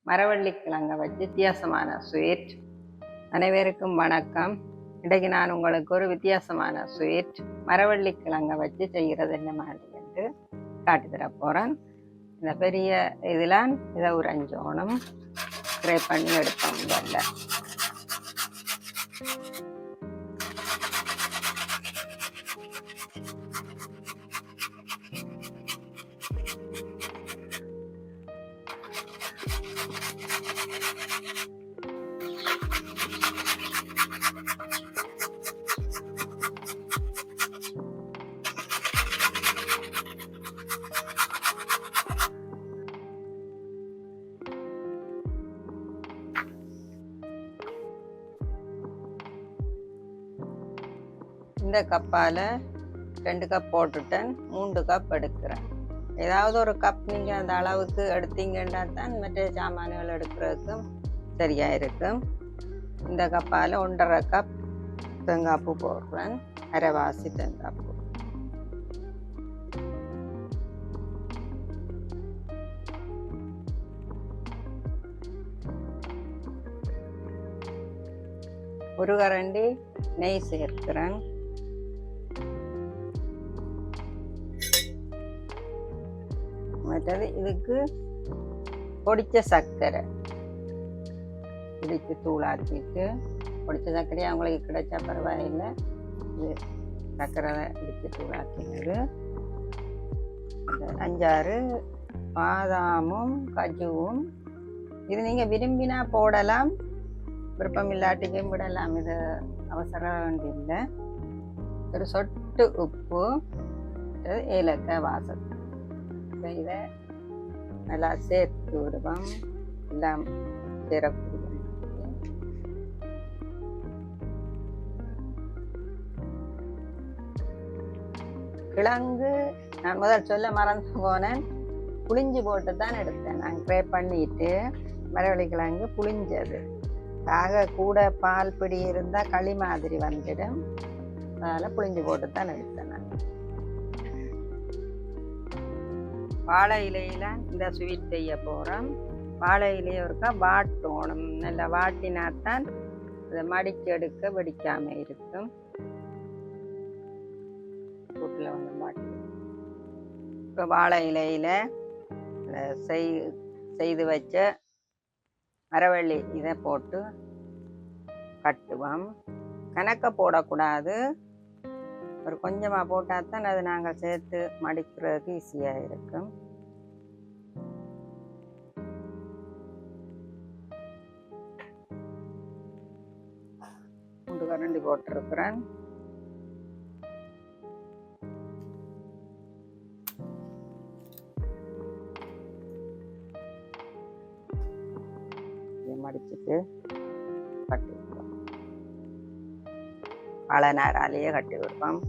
மரவள்ளிக்கிழங்கை வச்சு வித்தியாசமான ஸ்வீட். அனைவருக்கும் வணக்கம். இன்றைக்கு நான் உங்களுக்கு ஒரு வித்தியாசமான ஸ்வீட் மரவள்ளிக்கிழங்கை வச்சு செய்கிறது என்ன மாதிரி என்று காட்டி தர போகிறேன். இந்த பெரிய இதில் இதை ஒரு 5 ஓணம் ஃப்ரை பண்ணி எடுப்போம். முதல்ல இந்த கப்பால் 2 கப் போட்டுட்டேன், 3 கப் எடுக்கிறேன். ஏதாவது ஒரு கப் நீங்கள் அந்த அளவுக்கு எடுத்தீங்கன்னா தான் மற்ற சாமான்கள் எடுக்கிறதுக்கும் சரியாக இருக்கும். இந்த கப்பால் 1.5 கப் தேங்காய்ப்பூ போடுறேன், அரைவாசி தேங்காய்ப்பூ. ஒரு கரண்டி நெய் சேர்க்கிறேன். மற்றது இதுக்கு பொடிச்ச சர்க்கரை இடித்து தூளாக்கிட்டு, பொடிச்ச சர்க்கரையை அவங்களுக்கு கிடைச்சா பரவாயில்லை, இது சர்க்கரை இடித்து தூளாக்கினது. 5-6 பாதாமும் கஜுவும், இது நீங்கள் விரும்பினா போடலாம், விருப்பம் இல்லாட்டிக்கும் விடலாம், இது அவசரம் வேண்டியில்லை. ஒரு சொட்டு உப்பு, ஏலக்காய் வாசம். இதை நல்லா சேர்த்து விடுவோம். எல்லாம் சேரக்கூடிய கிழங்கு நான் முதல் சொல்ல மறந்து போனேன், புளிஞ்சு போட்டு தான் எடுத்தேன். நான் ஃப்ரை பண்ணிட்டு மரவள்ளி கிழங்கு புளிஞ்சது ஆக கூட பால் பிடி இருந்தால் களி மாதிரி வந்துடும், அதனால் புளிஞ்சு போட்டு தான் எடுத்தேன். நான் வாழை இலையில் இந்த ஸ்வீட் செய்ய போகிறோம். வாழை இலையை ஒருக்கா வாட்டணும், நல்லா வாட்டினாத்தான் அதை மடிக்க எடுக்க வெடிக்காமல் இருக்கும். கூட்டில் வந்து வாட்டி இப்போ வாழை இலையில் செய்து வச்ச மரவள்ளி இதை போட்டு கட்டுவோம். கணக்க போடக்கூடாது, ஒரு கொஞ்சமாக போட்டால் தான் அது நாங்கள் சேர்த்து மடிக்கிறதுக்கு ஈஸியாக இருக்கும். மூன்று கரண்டி போட்டிருக்கிறேன். இதை மடிச்சுட்டு கட்டி விடுவோம். வாழை நாராலேயே கட்டி விடுவோம்.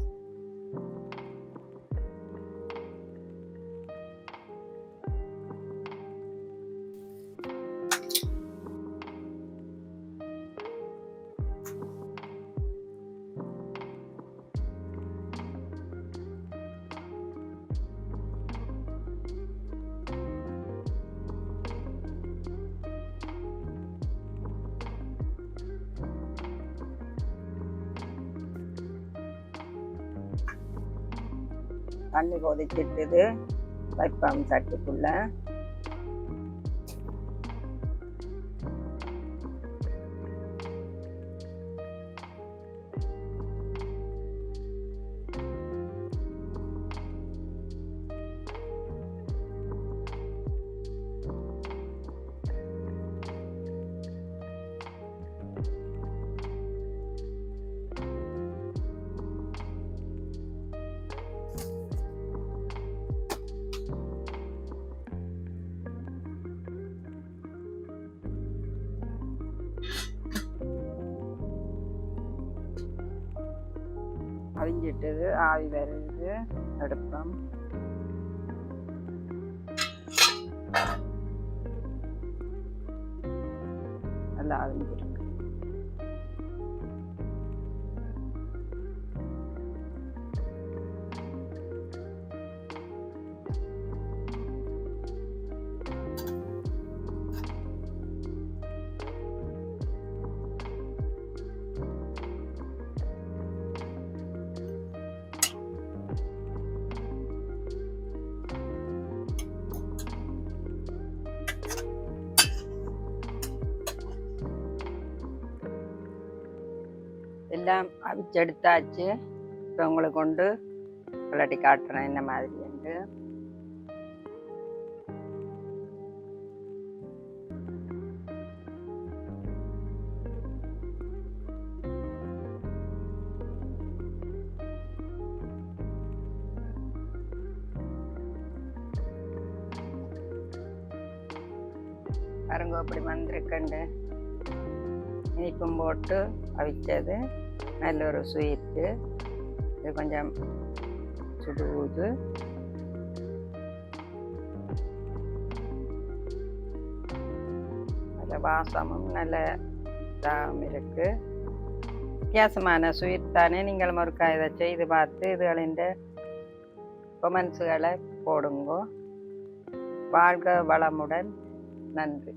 தண்ணி கொதிச்சிட்டுது, வைப்பம் சட்டுக்குள்ள. அவிஞ்சிட்டது, ஆவி வருது, எடுப்போம். நல்லா அவிஞ்சிருக்கு. எல்லாம் அவிச்செடுத்தாச்சு. இப்போ உங்களுக்கு கொண்டு விளையாட்டி காட்டுறேன் என்ன மாதிரி என்று. பாருங்க அப்படி வந்திருக்கண்டு. இனிப்பும் போட்டு அவிச்சது நல்ல ஒரு ஸ்வீட்டு. இது கொஞ்சம் சுடுவது. நல்ல வாசமும் நல்ல இதாகவும் இருக்கு. வித்தியாசமான ஸ்வீட் தானே. நீங்கள் மறுக்கா இதை செய்து பார்த்து இதுகளின் கொமெண்ட்ஸுகளை போடுங்கோ. வாழ்க வளமுடன். நன்றி.